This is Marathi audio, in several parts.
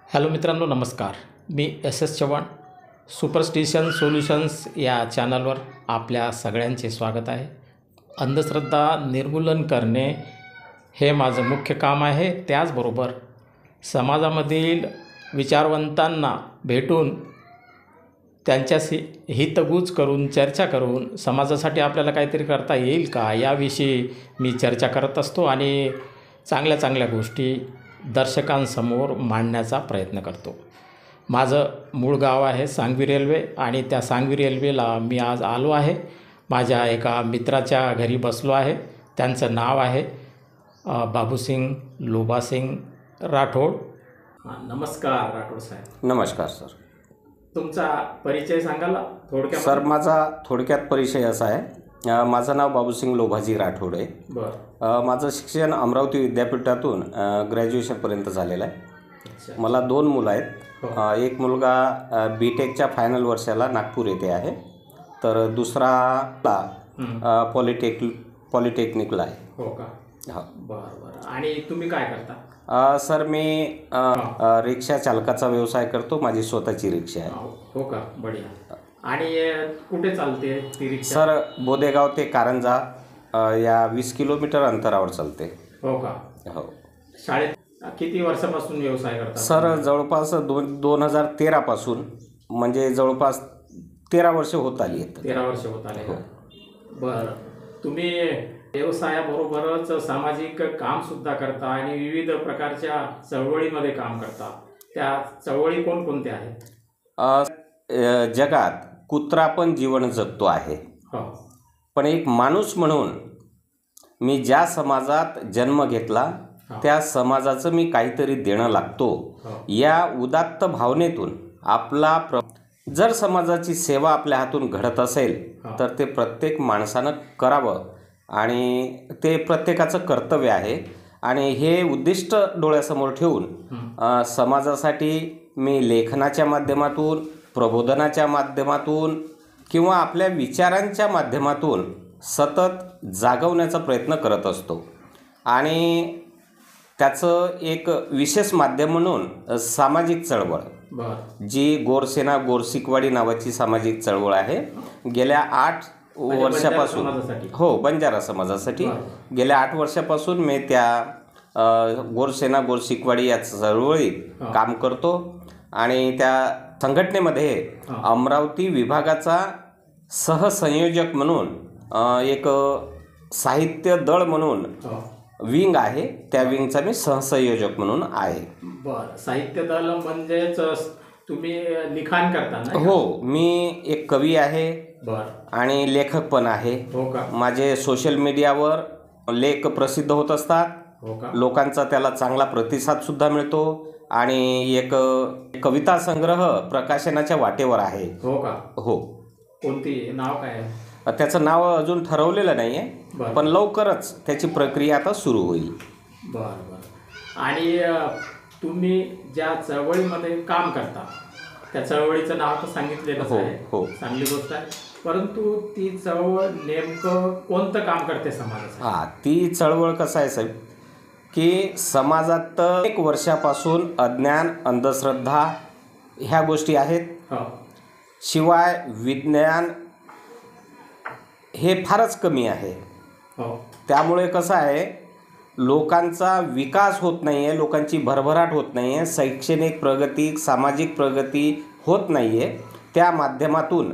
हॅलो मित्रांनो, नमस्कार. मी एस चव्हाण, सुपरस्टिशन सोल्युशन्स या चॅनलवर आपल्या सगळ्यांचे स्वागत आहे. अंधश्रद्धा निर्मूलन करणे हे माझं मुख्य काम आहे. त्याचबरोबर समाजामधील विचारवंतांना भेटून त्यांच्याशी हितगुज करून चर्चा करून समाजासाठी आपल्याला काहीतरी करता येईल का याविषयी मी चर्चा करत असतो आणि चांगल्या चांगल्या गोष्टी दर्शकांसमोर मांडण्याचा प्रयत्न करतो. माझं मूळ गाव आहे सांगवी रेल्वे आणि त्या सांगवी रेल्वेला मी आज आलो आहे. माझ्या एका मित्राच्या घरी बसलो आहे. त्यांचं नाव आहे बाबूसिंग लोबासिंग राठोड. नमस्कार राठोड साहेब. नमस्कार सर. तुमचा परिचय सांगाल थोडक्यात? सर, माझा थोडक्यात परिचय असा आहे. माझं नाव बाबूसिंग लोभाजी राठोड आहे. बरं. माझं शिक्षण अमरावती विद्यापीठातून ग्रॅज्युएशनपर्यंत झालेलं आहे. मला 2 मुलं आहेत. एक मुलगा BTechच्या फायनल वर्षाला नागपूर येथे आहे, तर दुसरा पॉलिटेक्निकला आहे. हो का? हा. बरं बरं. आणि तुम्ही काय करता? सर, मी रिक्षा चालकाचा व्यवसाय करतो. माझी स्वतःची रिक्षा आहे. हो का? बढिया. आणि कुठे चालते ती रिक्षा? सर, बोदेगाव ते कारंजा या 20 किलोमीटर अंतरावर चालते. हो का? हो. शाळेत किती वर्षापासून व्यवसाय करता? सर, जवळपास 2013 पासून, म्हणजे जवळपास 13 वर्ष होत आली आहेत. 13 वर्ष होत आले. हो. बरं. तुम्ही व्यवसायाबरोबरच सामाजिक कामसुद्धा करता आणि विविध प्रकारच्या चळवळीमध्ये काम करता. त्या चळवळी कोणकोणत्या आहेत? जगात कुत्रा पण जीवन जगतो आहे, हो. पण एक माणूस म्हणून मी ज्या समाजात जन्म घेतला त्या समाजाचं मी काहीतरी देणं लागतो, या उदात्त भावनेतून आपला जर समाजाची सेवा आपल्या हातून घडत असेल तर ते प्रत्येक माणसानं करावं आणि ते प्रत्येकाचं कर्तव्य आहे. आणि हे उद्दिष्ट डोळ्यासमोर ठेवून समाजासाठी मी लेखनाच्या माध्यमातून, प्रबोधनाच्या माध्यमातून किंवा आपल्या विचारांच्या माध्यमातून सतत जागवण्याचा प्रयत्न करत असतो. आणि त्याचं एक विशेष माध्यम म्हणून सामाजिक चळवळ, जी गोरसेना गोरसिकवाडी नावाची सामाजिक चळवळ आहे, गेल्या 8 वर्षापासून, हो, बंजारा समाजासाठी गेल्या 8 वर्षापासून मी त्या गोरसेना गोरसिकवाडी या चळवळीत काम करतो. आणि त्या संघटनेमध्ये अमरावती विभागाचा सहसंयोजक म्हणून एक साहित्य दळ म्हणून विंग आहे, त्या विंगचा मी सहसंयोजक म्हणून आहे. बरं. साहित्य दल म्हणजेच तुम्ही लिखाण करता ना? हो, मी एक कवी आहे. बरं. आणि लेखक पण आहे. हो का? माझे सोशल मीडियावर लेख प्रसिद्ध होत असतात. हो का? लोकांचा त्याला चांगला प्रतिसाद सुद्धा मिळतो. आणि एक कविता संग्रह प्रकाशनाच्या वाटेवर आहे. हो का? हो. कोणती? नाव काय आहे? त्याचं नाव अजून ठरवलेलं नाही आहे, पण लवकरच त्याची प्रक्रिया आता सुरू होईल. बरं बरं. आणि तुम्ही ज्या चळवळीमध्ये काम करता त्या चळवळीचं नाव तर सांगितलेलंच आहे. हो. चांगली गोष्ट आहे. परंतु ती चळवळ नेमकं कोणतं काम करते समाजासाठी? ती चळवळ कसं आहे साहेब, की समाजात 1 वर्षापासून अज्ञान, अंधश्रद्धा ह्या गोष्टी आहेत. शिवाय विज्ञान हे फारच कमी आहे. त्यामुळे कसं आहे, लोकांचा विकास होत नाही आहे, लोकांची भरभराट होत नाही आहे, शैक्षणिक प्रगती, सामाजिक प्रगती होत नाही आहे. त्या माध्यमातून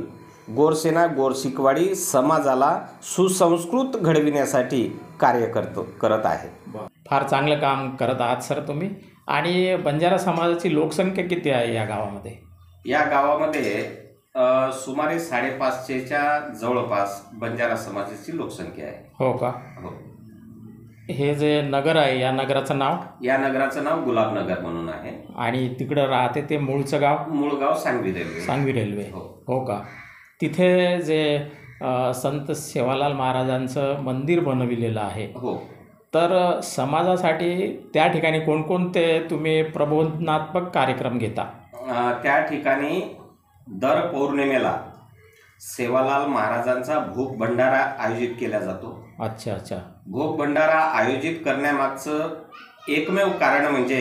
गोरसेना गोरसिकवाडी समाजाला सुसंस्कृत घडविण्यासाठी कार्य करत आहे. फार चांगलं काम करत आहात सर तुम्ही. आणि बंजारा समाजाची लोकसंख्या किती आहे या गावामध्ये? या गावामध्ये सुमारे 550च्या जवळपास बंजारा समाजाची लोकसंख्या आहे. हो का? हो. हे जे नगर आहे या नगराचं नाव? या नगराचं नाव गुलाबनगर म्हणून आहे. आणि तिकडं राहते ते मूळचं गाव? मूळ गाव सांगवी रेल्वे. सांगवी रेल्वे. हो का? तिथे जे संत सेवालाल महाराजांचं मंदिर बनविलेलं आहे, हो, तर समाजासाठी त्या ठिकाणी कोणकोणते तुम्ही प्रबोधनात्मक कार्यक्रम घेता? त्या ठिकाणी दर पौर्णिमेला सेवालाल महाराजांचा भोग भंडारा आयोजित केला जातो. अच्छा अच्छा. भोग भंडारा आयोजित करण्यामागचं एकमेव कारण म्हणजे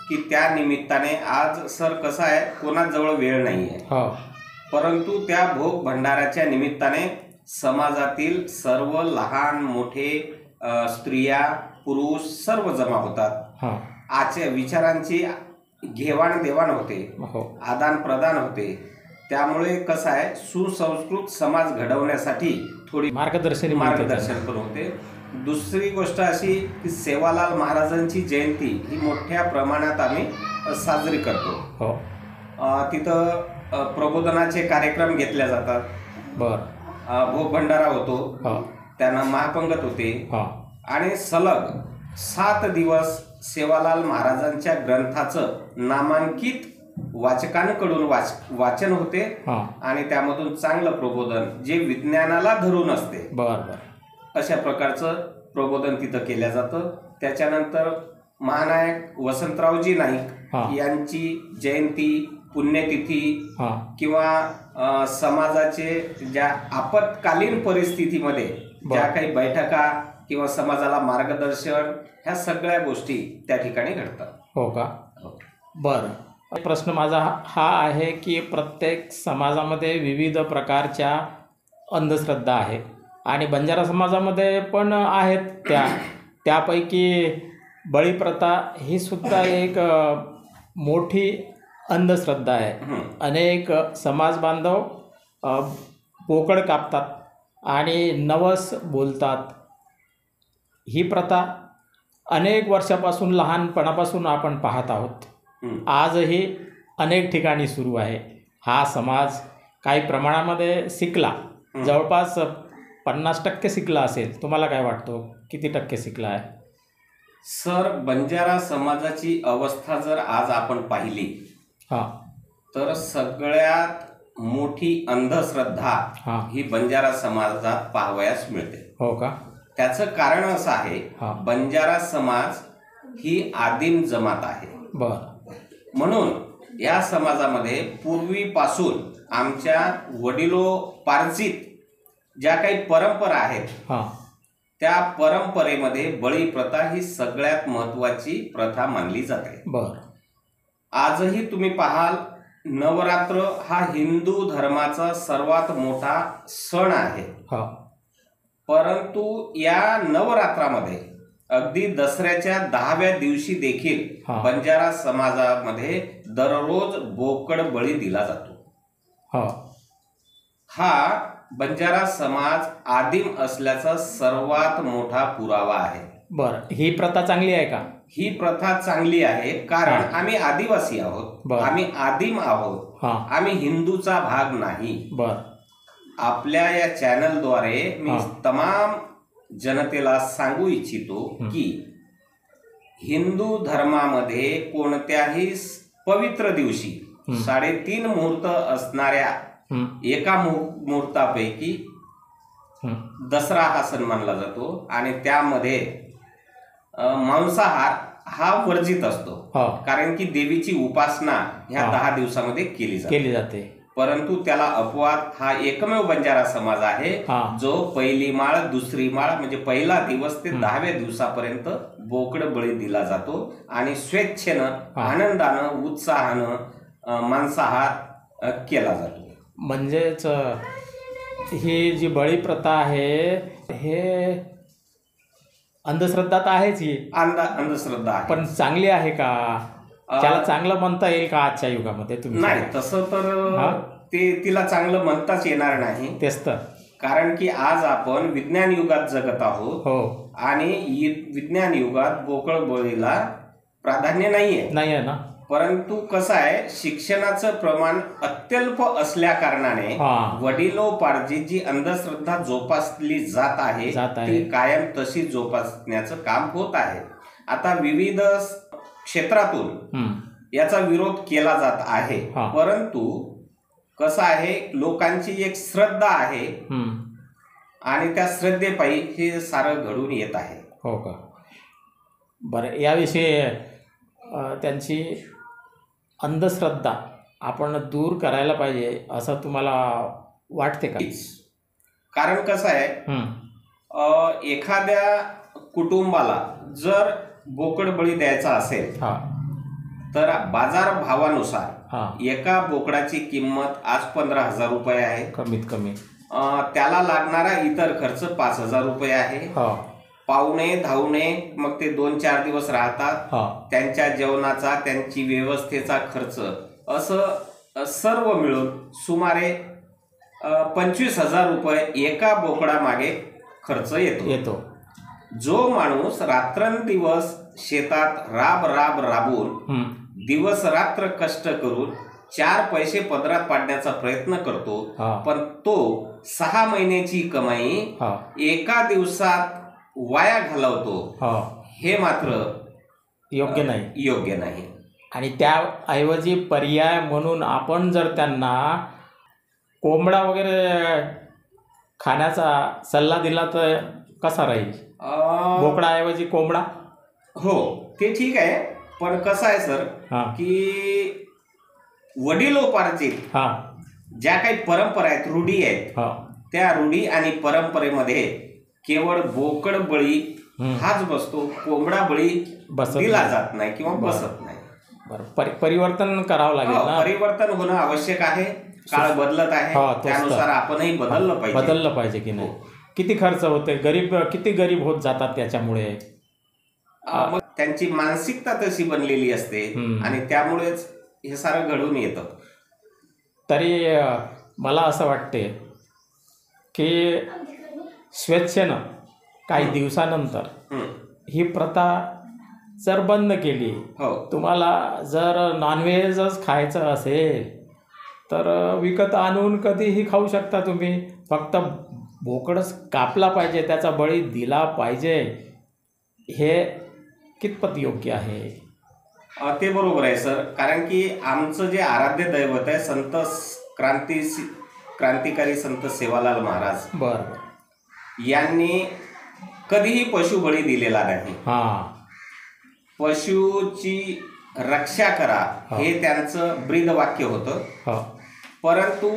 की त्या निमित्ताने आज सर कसं आहे, कोणाजवळ वेळ नाही आहे, हो परंतु त्या भोग भंडाराच्या निमित्ताने समाजातील सर्व लहान मोठे स्त्रिया पुरुष सर्व जमा होतात. हो आजच्या विचारांची घेवाणदेवाण होते, हो आदान प्रदान होते. त्यामुळे कसं आहे, सुसंस्कृत समाज घडवण्यासाठी थोडी मार्गदर्शन पण होते. दुसरी गोष्ट अशी की सेवालाल महाराजांची जयंती ही मोठ्या प्रमाणात आम्ही साजरी करतो. हो तिथं प्रबोधनाचे कार्यक्रम घेतले जातात. भोग भंडारा होतो, त्यांना महापंगत होते आणि सलग 7 दिवस सेवालाल महाराजांच्या ग्रंथाचं नामांकित वाचकांकडून वाचन होते आणि त्यामधून चांगलं प्रबोधन जे विज्ञानाला धरून असते अशा प्रकारचं प्रबोधन तिथं केलं जातं. त्याच्यानंतर महानायक वसंतरावजी नाईक यांची जयंती, पुण्यतिथी किंवा समाजाचे ज्या आपत्कालीन परिस्थितीमध्ये ज्या काही बैठका किंवा समाजाला मार्गदर्शन, ह्या सगळ्या गोष्टी त्या ठिकाणी घडतात. हो का? बरं, प्रश्न माझा हा आहे की प्रत्येक समाजामध्ये विविध प्रकारच्या अंधश्रद्धा आहे आणि बंजारा समाजामध्ये पण आहेत. त्यापैकी बळीप्रथा ही सुद्धा एक मोठी अंधश्रद्धा आहे. अनेक समाज बांधव बोकड कापतात आणि नवस बोलतात. ही प्रथा अनेक वर्षापासून, लहानपणापासून आपण पाहत आहोत. आजही अनेक ठिकाणी सुरू आहे. हा समाज काही प्रमाणामध्ये शिकला, जवळपास 50% शिकला असेल. तुम्हाला काय वाटतं, किती टक्के शिकला आहे? सर, बंजारा समाजाची अवस्था जर आज आपण पाहिली तर सगळ्यात मोठी अंधश्रद्धा ही बंजारा समाजात पाहावयास मिळते. हो का? त्याचं कारण असं आहे, बंजारा समाज ही आदिम जमात आहे. म्हणून या समाजामध्ये पूर्वीपासून आमच्या वडिलोपार्जित ज्या काही परंपरा आहेत त्या परंपरेमध्ये बळी प्रथा ही सगळ्यात महत्वाची प्रथा मानली जाते. आजही तुम्ही पाहाल, नवरात्र हा हिंदू धर्माचा सर्वात मोठा सण आहे. परंतु या नवरात्रामध्ये अगदी दसऱ्याच्या 10व्या दिवशी देखील बंजारा समाजामध्ये दररोज बोकड बळी दिला जातो. हा बंजारा समाज आदिम असल्याचा सर्वात मोठा पुरावा आहे. बरं, ही प्रथा चांगली आहे का? ही प्रथा चांगली आहे, कारण आम्ही आदिवासी आहोत, आम्ही आदिम आहोत, आम्ही हिंदूचा भाग नाही. आपल्या या चॅनलद्वारे मी तमाम जनतेला सांगू इच्छितो की हिंदू धर्मामध्ये कोणत्याही पवित्र दिवशी 3.5 मुहूर्त असणाऱ्या एका मुहूर्तापैकी दसरा हा सण मानला जातो आणि त्यामध्ये मांसाहार हा वर्जित असतो, कारण की देवीची उपासना ह्या 10 दिवसामध्ये केली जाते. परंतु त्याला अपवाद हा एकमेव बंजारा समाज आहे जो पहिली माळ, दुसरी माळ म्हणजे पहिला दिवस ते 10व्या दिवसापर्यंत बोकड बळी दिला जातो आणि स्वेच्छेनं, आनंदानं, उत्साहानं मांसाहार केला जातो. म्हणजेच ही जी बळी प्रथा आहे हे अंधश्रद्धा तर आहेच. ही अंधश्रद्धा आहे, पण चांगली आहे का? त्याला चांगलं म्हणता येईल का आजच्या युगामध्ये? तुम्ही नाही, तसं तर तिला चांगलं म्हणताच येणार नाही. तेच तर, कारण की आज आपण विज्ञान युगात जगत आहोत आणि विज्ञान युगात बोकड बळीला प्राधान्य नाहीये ना. परंतु कसं आहे, शिक्षणाचं प्रमाण अत्यल्प असल्या कारणाने वडिलोपार्जित जी अंधश्रद्धा जोपासली जात आहे ती कायम तशी जोपासण्याचं काम होत आहे. आता विविध क्षेत्रातून याचा विरोध केला जात आहे, परंतु कसं आहे, लोकांची एक श्रद्धा आहे आणि त्या श्रद्धेपायी हे सारं घडून येत आहे. हो का? बरं, याविषयी त्यांची अंधश्रद्धा आपण दूर करायला पाहिजे असं तुम्हाला वाटते का? कारण कसं आहे, एखाद्या कुटुंबाला जर बोकड बळी द्यायचा असेल तर बाजार भावानुसार हां एका बोकडाची किंमत आज 15,000 रुपये आहे. कमीत कमी. त्याला लागणारा इतर खर्च 5,000 रुपये आहे. हो पाहुणे धावणे मग ते 2-4 दिवस राहतात, हो त्यांच्या जेवणाचा त्यांची व्यवस्थेचा खर्च असं सर्व मिळून सुमारे 25,000 रुपये एका बोकडामागे खर्च येतो. जो माणूस रात्रंदिवस शेतात राबून दिवस रात्र कष्ट करून 4 पैसे पदरात पाडण्याचा प्रयत्न करतो, पण तो 6 महिन्याची कमाई एका दिवसात वाया घालवतो, हे मात्र योग्य नाही. आणि त्याऐवजी पर्याय म्हणून आपण जर त्यांना कोंबडा वगैरे खाण्याचा सल्ला दिला तर कसा राहील? बोकडाऐवजी कोंबडा. हो ते ठीक आहे, पण कसं आहे सर की वडिलोपार्जित ज्या काही परंपरा आहेत, रूढी आहेत, त्या रूढी आणि परंपरेमध्ये केवळ बोकड बळी हाच बसतो, कोंबडा बळी दिला जात नाही किंवा बसत नाही. बरं, परिवर्तन करावं लागेल ना. परिवर्तन होणं आवश्यक आहे. काळ बदलत आहे, त्यानुसार आपणही बदललं पाहिजे की नाही. किती खर्च होते, किती गरीब होत जातात त्याच्यामुळे. मग त्यांची मानसिकता तशी बनलेली असते आणि त्यामुळेच हे सारं घडून येतं. तरी मला असं वाटते की स्वेच्छेनं काही दिवसानंतर ही प्रथा जर बंद केली, तुम्हाला जर नॉनव्हेजच खायचं असेल तर विकत आणून कधीही खाऊ शकता तुम्ही. फक्त बोकडच कापला पाहिजे, त्याचा बळी दिला पाहिजे, हे कितपत योग्य आहे? ते बरोबर आहे सर, कारण की आमचं जे आराध्य दैवत आहे संत क्रांतिकारी संत सेवालाल महाराज यांनी कधीही पशुबळी दिलेला नाही. पशुची रक्षा करा हे त्यांचं ब्रीदवाक्य होतं. परंतु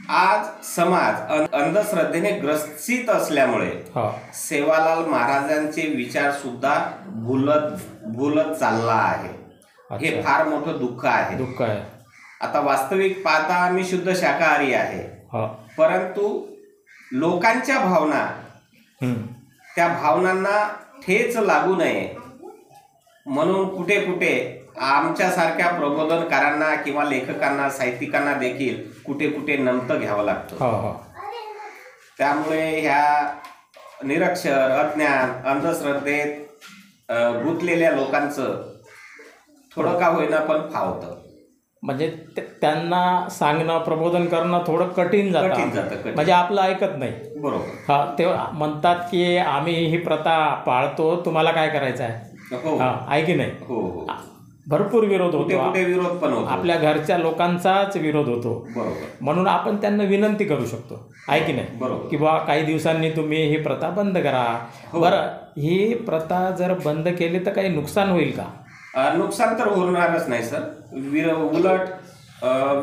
आज समाज अंधश्रद्धेने ग्रसित असल्यामुळे सेवालाल महाराजांचे विचार सुद्धा भुलत चालला आहे. हे फार मोठं दुःख आहे. आता वास्तविक पाहता मी शुद्ध शाकाहारी आहे, परंतु लोकांच्या भावना, त्या भावनांना ठेच लागू नये म्हणून कुठे कुठे आमच्यासारख्या प्रबोधनकारांना किंवा लेखकांना, साहित्यिकांना देखील कुठे कुठे नमतं घ्यावं लागतं. त्यामुळे ह्या निरक्षर, अज्ञान, अंधश्रद्धेत गुंतलेल्या लोकांचं थोडं का होईना पण फावतं. म्हणजे त्यांना सांगणं, प्रबोधन करणं थोडं कठीण जातं. म्हणजे आपलं ऐकत नाही. बरोबर. ते म्हणतात की आम्ही ही प्रथा पाळतो, तुम्हाला काय करायचं आहे, आहे की नाही. भरपूर विरोध होतो, विरोध पण होतो, आपल्या घरच्या लोकांचाच विरोध होतो. म्हणून आपण त्यांना विनंती करू शकतो, आहे की नाही, की बा काही दिवसांनी तुम्ही ही प्रथा बंद करा. बरं, ही प्रथा जर बंद केली तर काही नुकसान होईल का? नुकसान तर होणारच नाही सर, उलट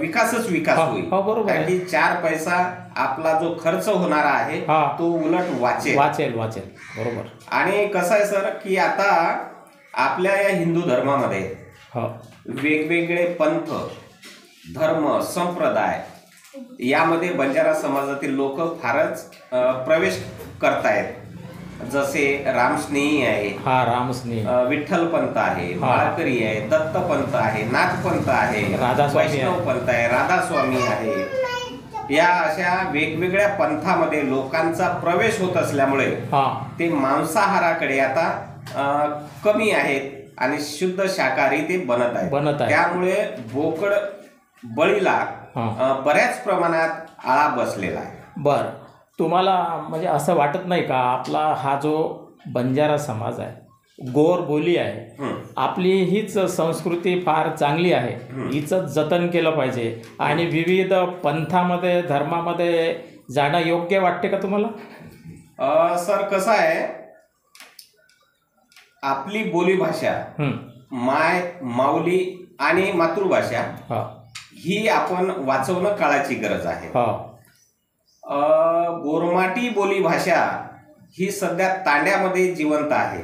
विकासच विकास होईल. बरोबर. 4 पैसा आपला जो खर्च होणार आहे तो उलट वाचेल. बरोबर. आणि कसं आहे सर की आता आपल्या या हिंदू धर्मामध्ये वेगवेगळे पंथ, धर्म, संप्रदाय यामध्ये बंजारा समाजातील लोक फारच प्रवेश करतायत. जसे रामस्नेही आहे, विठ्ठल पंथ आहे, माळकरी आहे, दत्त पंथ आहे, नाथ पंथ आहे, वैष्णव पंथ आहे, राधास्वामी आहे. या अशा वेगवेगळ्या पंथामध्ये लोकांचा प्रवेश होत असल्यामुळे ते मांसाहाराकडे आता कमी आहेत आणि शुद्ध शाकाहारी ते बनत आहे. त्यामुळे बोकड बळीला बऱ्याच प्रमाणात आळा बसलेला आहे. बरं, तुम्हाला म्हणजे असं वाटत नाही का आपला हा जो बंजारा समाज आहे, गोर बोली आहे, आपली हीच संस्कृती फार चांगली आहे, हिचं जतन केलं पाहिजे आणि विविध पंथामध्ये, धर्मामध्ये जाणं योग्य वाटते का तुम्हाला? सर कसं आहे, आपली बोलीभाषा, माऊली आणि मातृभाषा ही आपण वाचवणं काळाची गरज आहे. गोरमाटी बोलीभाषा ही सध्या तांड्यामध्ये जिवंत आहे,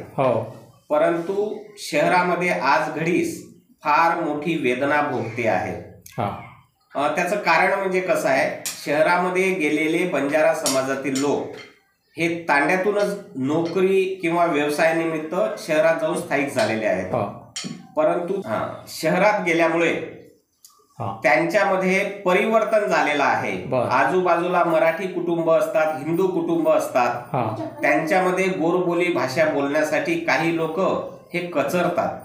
परंतु शहरामध्ये आज घडीस फार मोठी वेदना भोगते आहे. हां त्याचं कारण म्हणजे कसं आहे, शहरामध्ये गेलेले बंजारा समाजातील लोक हे तांड्यातूनच नोकरी किंवा व्यवसायानिमित्त शहरात जाऊन स्थायिक झालेले आहेत. परंतु शहरात गेल्यामुळे त्यांच्यामध्ये परिवर्तन झालेलं आहे. आजूबाजूला मराठी कुटुंब असतात, हिंदू कुटुंब असतात, त्यांच्यामध्ये गोरबोली भाषा बोलण्यासाठी काही लोक हे कचरतात.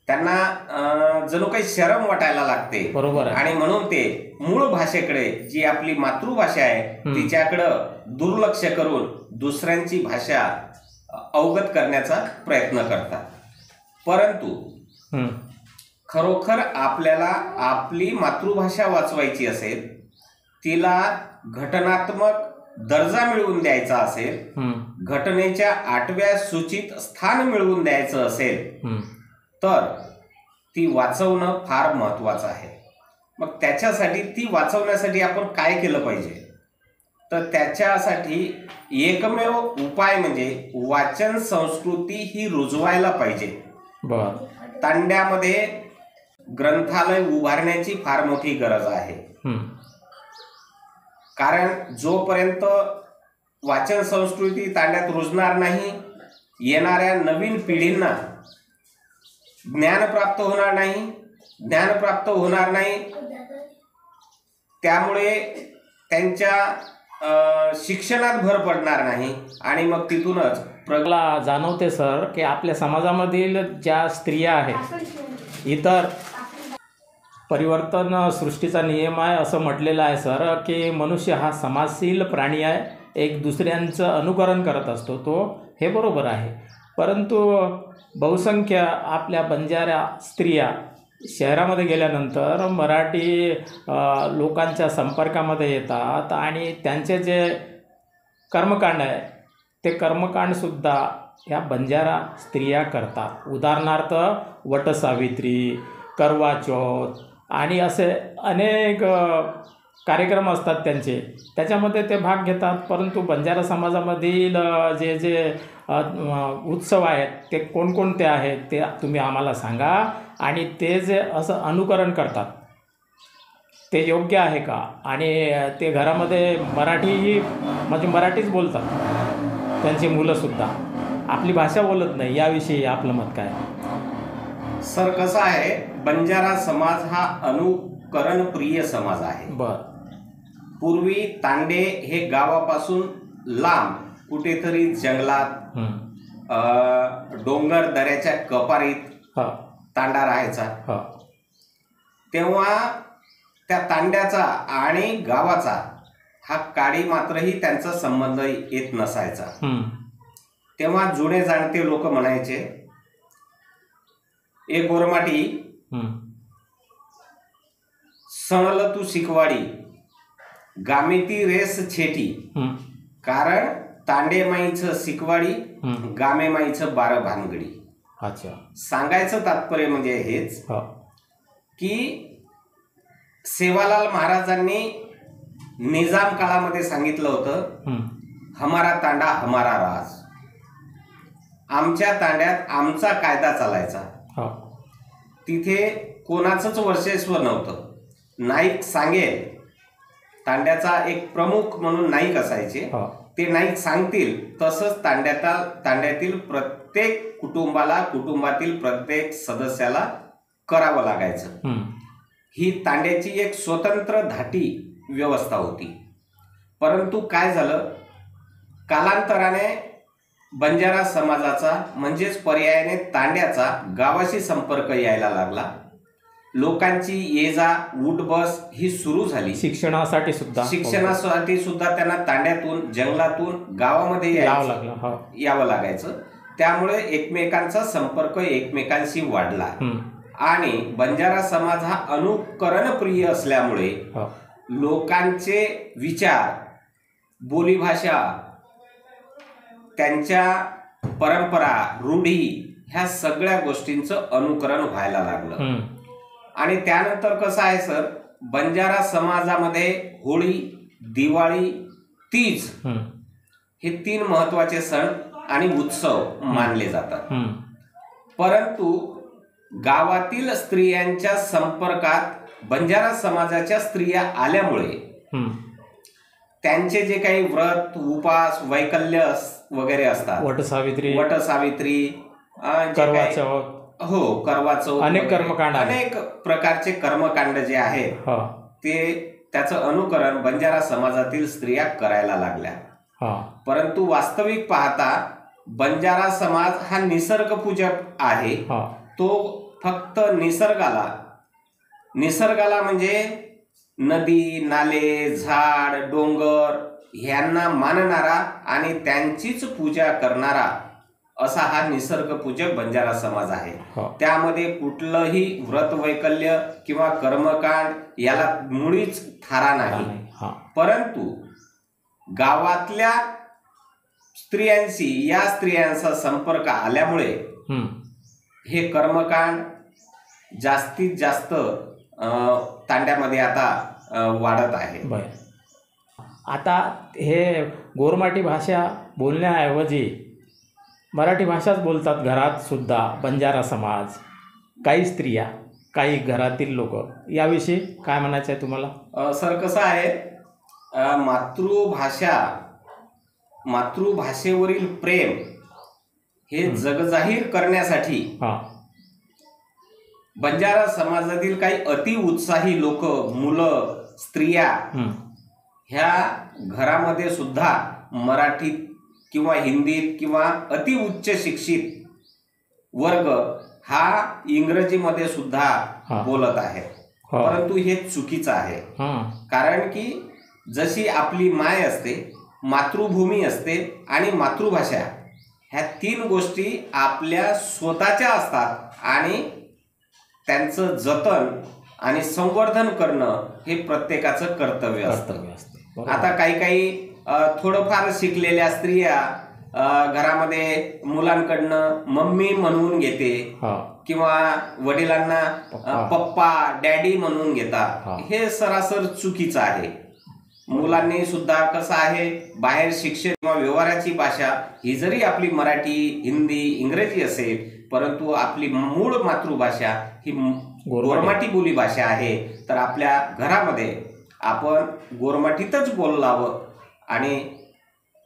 त्यांना जणू काही शरम वाटायला लागते. बरोबर आहे. आणि म्हणून ते मूळ भाषेकडे, जी आपली मातृभाषा आहे तिच्याकडं दुर्लक्ष करून दुसऱ्यांची भाषा अवगत करण्याचा प्रयत्न करतात. परंतु खरोखर आपल्याला आपली मातृभाषा वाचवायची असेल, तिला घटनात्मक दर्जा मिळवून द्यायचा असेल, घटनेच्या 8व्या सूचीत स्थान मिळवून द्यायचं असेल, तर ती वाचवणं फार महत्त्वाचं आहे. मग त्याच्यासाठी, ती वाचवण्यासाठी आपण काय केलं पाहिजे, तर त्याच्यासाठी एकमेव उपाय म्हणजे वाचन संस्कृती ही रुजवायला पाहिजे. तांड्यामध्ये ग्रंथालय उभारण्याची फार मोठी गरज आहे. कारण जोपर्यंत वाचन संस्कृती तांड्यात रुजणार नाही, येणाऱ्या नवीन पिढींना ज्ञान प्राप्त होणार नाही, त्यामुळे त्यांच्या शिक्षणात भर पडणार नाही आणि मग तिथूनच मला जाणवते सर की आपल्या समाजामधील ज्या स्त्रिया आहेत, इतर परिवर्तन सृष्टीचा नियम आहे असं म्हटलेलं आहे सर, की मनुष्य हा समाजशील प्राणी आहे, एक दुसऱ्यांचं अनुकरण करत असतो. तो हे बरोबर आहे. परंतु बहुसंख्य आपल्या बंजारा स्त्रिया शहरामध्ये गेल्यानंतर मराठी लोकांच्या संपर्कामध्ये येतात आणि त्यांचे जे कर्मकांड आहे ते कर्मकांडसुद्धा ह्या बंजारा स्त्रिया करतात. उदाहरणार्थ वटसावित्री, करवा चौथ आणि असे अनेक कार्यक्रम असतात त्यांचे, त्याच्यामध्ये ते भाग घेतात. परंतु बंजारा समाजामधील जे जे उत्सव आहेत ते कोणकोणते आहेत ते तुम्ही आम्हाला सांगा. आणि ते जे असं अनुकरण करतात ते योग्य आहे का? आणि ते घरामध्ये मराठी म्हणजे मराठीच बोलतात त्यांची मुलंसुद्धा, आपली भाषा बोलत नाही, याविषयी आपलं मत काय? सर कसं आहे, बंजारा समाज हा अनुकरणप्रिय समाज आहे. पूर्वी तांडे हे गावापासून लांब कुठेतरी जंगलात, डोंगर दऱ्याच्या कपारीत तांडा राहायचा. तेव्हा त्या तांड्याचा आणि गावाचा हा काडी मात्रही त्यांचा संबंध येत नसायचा. तेव्हा जुने जाणते लोक म्हणायचे, ए गोरमाटी सणल तू शिकवाडी, गामेती रेस छेटी. कारण तांडेमाईचं शिकवाडी, गामेमाईचं 12 भानगडी. अच्छा. सांगायचं तात्पर्य म्हणजे हेच की सेवालाल महाराजांनी निजाम काळामध्ये सांगितलं होतं, हमारा तांडा हमारा राज. आमच्या तांड्यात आमचा कायदा चालायचा. तिथे कोणाचंच वर्चस्व नव्हतं. नाईक सांगेल, तांड्याचा एक प्रमुख म्हणून नाईक असायचे, ते नाईक सांगतील तसंच तांड्यातील प्रत्येक कुटुंबातील प्रत्येक सदस्याला करावं लागायचं. ही तांड्याची एक स्वतंत्र धाटी व्यवस्था होती. परंतु काय झालं, कालांतराने बंजारा समाजाचा म्हणजेच पर्यायाने तांड्याचा गावाशी संपर्क यायला लागला. लोकांची ये जा उठ बस ही सुरू झाली. शिक्षणासाठी सुद्धा त्यांना तांड्यातून जंगलातून गावामध्ये यावं लागायचं. त्यामुळे एकमेकांचा संपर्क एकमेकांशी वाढला. आणि बंजारा समाज हा अनुकरणप्रिय असल्यामुळे लोकांचे विचार, बोलीभाषा, त्यांच्या परंपरा, रूढी ह्या सगळ्या गोष्टींचं अनुकरण व्हायला लागलं. आणि त्यानंतर कसं आहे सर, बंजारा समाजामध्ये होळी, दिवाळी, तीज हे 3 महत्त्वाचे सण आणि उत्सव मानले जातात. परंतु गावातील स्त्रियांच्या संपर्कात बंजारा समाजाच्या स्त्रिया आल्यामुळे हं. त्यांचे जे काही व्रत उपास वैकल्य वगैरे असतात, वटसावित्री, वटसावित्री, जे करवा काही- चौथ, हो, करवा चौथ, अनेक वगैरे, कर्मकांड आहेत. अनेक प्रकारचे कर्मकांड जे आहेत हा त्याचं अनुकरण बंजारा समाजातील स्त्रिया करायला लागल्या. हा परंतु वास्तविक पाहता बंजारा समाज हा निसर्गपूजक आहे. हा तो फक्त निसर्गाला म्हणजे नदी, नाले, झाड, डोंगर ह्यांना मानणारा आणि त्यांचीच पूजा करणारा असा हा निसर्गपूजक बंजारा समाज आहे. हा. त्यामध्ये कुठलंही व्रत वैकल्य किंवा कर्मकांड याला मुळीच थारा नाही. हा परंतु गावातल्या स्त्रियांशी या स्त्रियांचा संपर्क आल्यामुळे हं. हे कर्मकांड जास्तीत जास्त तांड्यामध्ये आता वाढत आहे. बर. आता हे गोरमाटी भाषा बोलण्याऐवजी मराठी भाषाच बोलतात घरात सुद्धा बंजारा समाज, काही स्त्रिया, काही घरातील लोक. याविषयी काय म्हणायचं आहे तुम्हाला? सर, कसं आहे, मातृभाषेवरील प्रेम हे जगजाहीर करण्यासाठी हा बंजारा समाजातील काही अति उत्साही लोक, मुलं, स्त्रिया हं. ह्या घरामध्ये सुद्धा मराठीत किंवा हिंदीत किंवा अति उच्च शिक्षित वर्ग हा इंग्रजीमध्ये सुद्धा बोलत आहे. परंतु हे चुकीचं आहे. कारण की जशी आपली माय असते, मातृभूमी असते आणि मातृभाषा, ह्या तीन गोष्टी आपल्या स्वतःच्या असतात आणि त्यांचं जतन आणि संवर्धन करणं हे प्रत्येकाचं कर्तव्य असतं. आता काही थोडंफार शिकलेल्या स्त्रिया घरामध्ये मुलांकडनं मम्मी म्हणून घेते किंवा वडिलांना पप्पा, डॅडी म्हणून घेतात. हे सरासर चुकीचं आहे. मुलांनी सुद्धा कसं आहे, बाहेर शिक्षण किंवा व्यवहाराची भाषा ही जरी आपली मराठी, हिंदी, इंग्रजी असेल, परंतु आपली मूळ मातृभाषा ही गोरमाटी बोली भाषा आहे. तर आपल्या घरामध्ये आपण गोरमाटीतच बोलावं आणि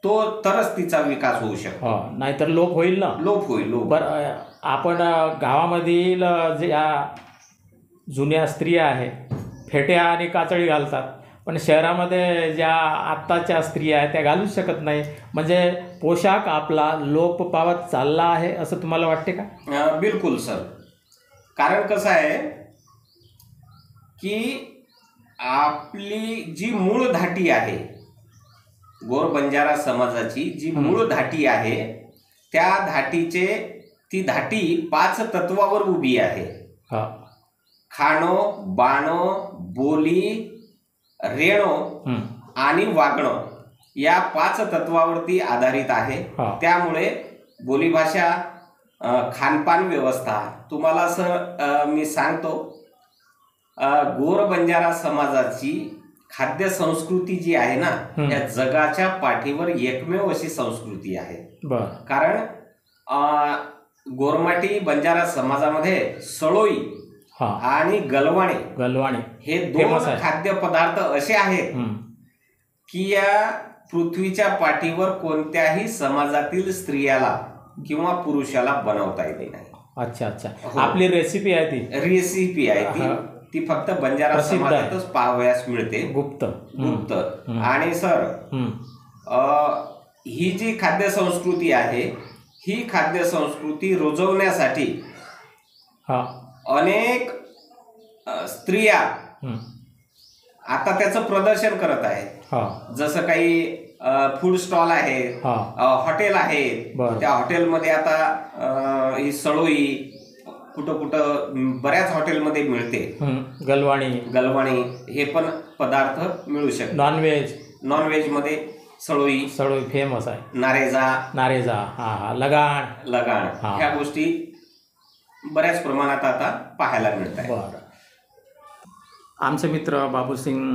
तरच तिचा विकास होऊ शकतो. नाहीतर लोप होईल ना. लोप होईल. बरं, आपण गावामधील ज्या जुन्या स्त्रिया आहेत फेट्या आणि कातळी घालतात, पण शहरामध्ये ज्या आत्ताच्या स्त्रिया आहेत त्या घालूच शकत नाही. म्हणजे पोशाख आपला लोप पावत चालला आहे असं तुम्हाला वाटते का? बिलकुल सर. कारण कसं आहे की आपली जी मूळ धाटी आहे, गोर बंजारा समाजाची जी मूळ धाटी आहे, त्या ती धाटी 5 तत्वावर उभी आहे. खाणो, बाणो, बोली, रेणो आणि वागणं या 5 तत्वावरती आधारित आहे. त्यामुळे बोलीभाषा, खानपान व्यवस्था, तुम्हाला सर मी सांगतो, गोर बंजारा समाजाची खाद्य संस्कृती जी आहे ना, या जगाच्या पाठीवर एकमेव अशी संस्कृती आहे. कारण गोरमाटी बंजारा समाजामध्ये सळोई आणि गलवाणे हे 2 खाद्यपदार्थ असे आहेत की या पृथ्वीच्या पाठीवर कोणत्याही समाजातील स्त्रियाला किंवा पुरुषाला बनवता येत नाही. अच्छा. आपली रेसिपी आहे ती फक्त बंजारा समाजातच पाहावयास मिळते, गुप्त. आणि सर, ही जी खाद्य संस्कृती आहे, ही खाद्य संस्कृती रुजवण्यासाठी अनेक स्त्रिया आता त्याचं प्रदर्शन करत आहेत. जसं काही फूड स्टॉल आहेत, हॉटेल आहेत. त्या हॉटेलमध्ये आता ही सळोई कुठं बऱ्याच हॉटेलमध्ये मिळते. गलवाणी हे पण पदार्थ मिळू शकतात. नॉनव्हेज मध्ये सळोई फेमस आहे. नारेजा, लगाण ह्या गोष्टी बऱ्याच प्रमाणात आता पाहायला मिळत आहेत. आमचे मित्र बाबूसिंग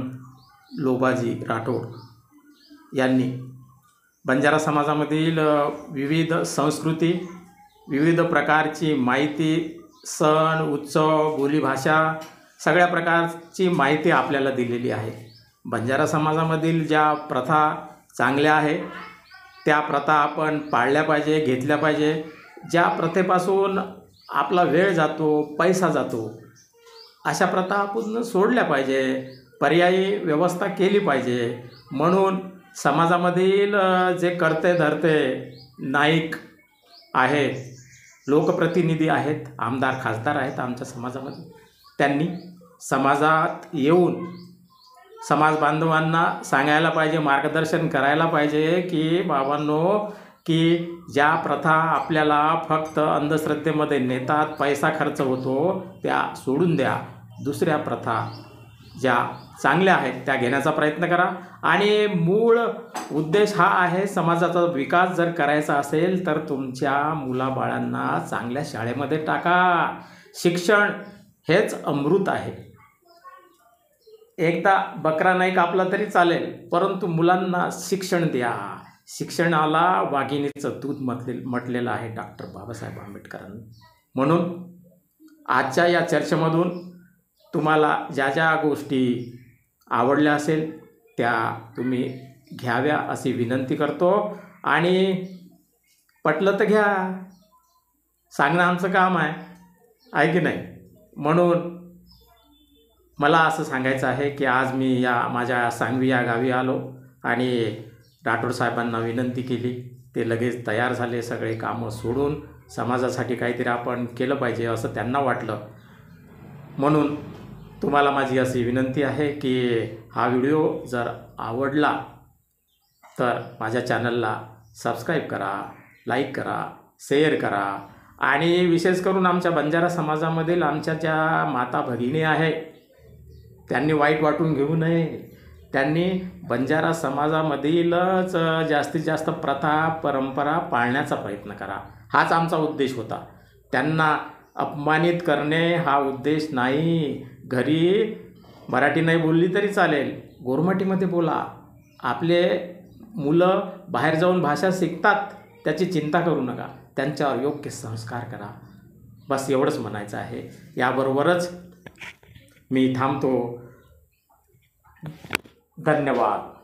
लोबाजी राठोड यांनी बंजारा समाजामधील विविध संस्कृती, विविध प्रकारची माहिती सण उत्सव बोलीभाषा सगळ्या प्रकारची माहिती आपल्याला दिलेली आहे. बंजारा समाजामधील ज्या प्रथा चांगल्या आहे त्या प्रथा आपण पाळल्या पाहिजे, घेतल्या पाहिजे. ज्या प्रथेपासून आपला वेळ जातो, पैसा जातो, अशा प्रथा आपण सोडल्या पाहिजे, पर्यायी व्यवस्था केली पाहिजे. म्हणून समाजामधील जे करते धरते नाईक आहेत, लोकप्रतिनिधी आहेत, आमदार खासदार आहेत आमच्या समाजामध्ये, त्यांनी समाजात येऊन समाज बांधवांना सांगायला पाहिजे, मार्गदर्शन करायला पाहिजे की बाबांनो, की ज्या प्रथा आपल्याला फक्त अंधश्रद्धेमध्ये नेतात, पैसा खर्च होतो, त्या सोडून द्या. दुसऱ्या प्रथा ज्या चांगल्या आहेत त्या घेण्याचा प्रयत्न करा. आणि मूळ उद्देश हा आहे, समाजाचा विकास जर करायचा असेल तर तुमच्या मुलाबाळांना चांगल्या शाळेमध्ये टाका. शिक्षण हेच अमृत आहे. एकदा बकरा नाही कापला तरी चालेल, परंतु मुलांना शिक्षण द्या. शिक्षणाला वाघिणीचं दूध म्हटलेलं आहे डॉक्टर बाबासाहेब आंबेडकरांनी. म्हणून आजच्या या चर्चेमधून तुम्हाला ज्या ज्या गोष्टी आवडल्या असेल त्या तुम्ही घ्याव्या अशी विनंती करतो. आणि पटलं तर घ्या, सांगणं आमचं काम आहे की नाही. म्हणून मला असं सांगायचं आहे की आज मी या माझ्या सांगवी या गावी आलो आणि राठोड साहेबांना विनंती केली. ते लगेच तयार झाले. सगळे कामं सोडून समाजासाठी काहीतरी आपण केलं पाहिजे असं त्यांना वाटलं. म्हणून तुम्हाला माझी अशी विनंती आहे की हा व्हिडिओ जर आवडला तर माझ्या चॅनलला सबस्क्राईब करा, लाईक करा, शेअर करा. आणि विशेष करून आमच्या बंजारा समाजामधील आमच्या ज्या माता भगिनी आहे त्यांनी वाईट वाटून घेऊ नये. त्यांनी बंजारा समाजामधीलच जास्तीत जास्त प्रथा परंपरा पाळण्याचा प्रयत्न करा, हाच आमचा उद्देश होता. त्यांना अपमानित करणे हा उद्देश नाही. घरी मराठी नाही बोलली तरी चालेल, गोरमाटीमध्ये बोला. आपले मुलं बाहेर जाऊन भाषा शिकतात, त्याची चिंता करू नका. त्यांच्यावर योग्य संस्कार करा. बस एवढंच म्हणायचं आहे. याबरोबरच मी थांबतो. धन्यवाद.